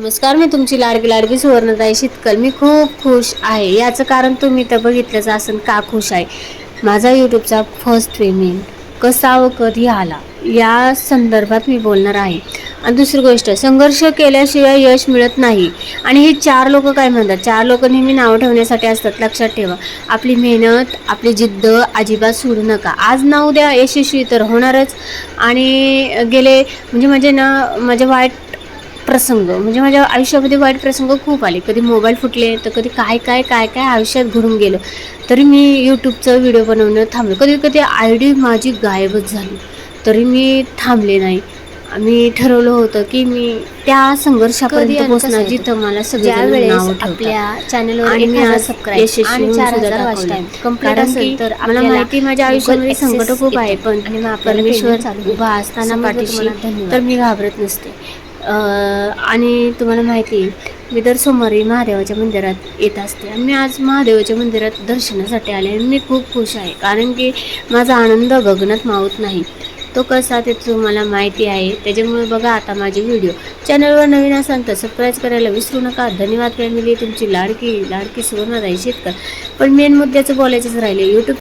नमस्कार, मी तुमची लाडकी सुवर्णताई शितकल. मी खूप खुश आहे. याचं कारण तुम्ही तर बघितलंच असेल का खुश आहे. माझा यूट्यूबचा फर्स्ट पेमेंट कसा व कधी आला या संदर्भात मी बोलणार आहे. आणि दुसरी गोष्ट, संघर्ष केल्याशिवाय यश मिळत नाही. आणि हे चार लोक काय म्हणतात, चार लोक नेहमी नाव ठेवण्यासाठी असतात. लक्षात ठेवा, आपली मेहनत, आपली जिद्द अजिबात सोडू नका. आज ना उद्या यशस्वी तर होणारच. आणि गेले म्हणजे माझे वाईट प्रसंग, म्हणजे माझ्या आयुष्यामध्ये वाईट प्रसंग खूप आले. कधी मोबाईल फुटले, तर कधी काय काय काय काय आयुष्यात घडून गेलं. तरी मी यूट्यूबचं व्हिडिओ बनवणं थांबले. कधी कधी आय डी माझी गायबच झाली, तरी मी थांबले नाही. मी ठरवलं होतं की मी त्या संघर्षापर्यंत पोहोचणार जिथं मला सगळेजण नाव ठेवतात. आपल्या चॅनलवर आणि मी आज सबस्क्राईब आणि 4000 वॉच टाइम कंप्लीट असेल तर मला माहिती माझ्या आयुष्यामध्ये संकट खूप आहे, पण परमेश्वर उभा असताना पाठीशी तर मी घाबरत नसते. आणि तुम्हाला माहिती आहे, मी दर सोमवारी महादेवाच्या मंदिरात येत असते. आणि मी आज महादेवाच्या मंदिरात दर्शनासाठी आले. आणि मी खूप खुश आहे, कारण की माझा आनंद गगनात मावत नाही. तो कसा ते तुम्हाला माहिती आहे. त्याच्यामुळे बघा आता माझे व्हिडिओ. चॅनलवर नवीन असाल तर सबस्क्राईब करायला विसरू नका. धन्यवाद फॅमिली. तुमची लाडकी सुवर्णताई शितकल. पण मेन मुद्द्याचं बोलायचंच राहिले. यूट्यूब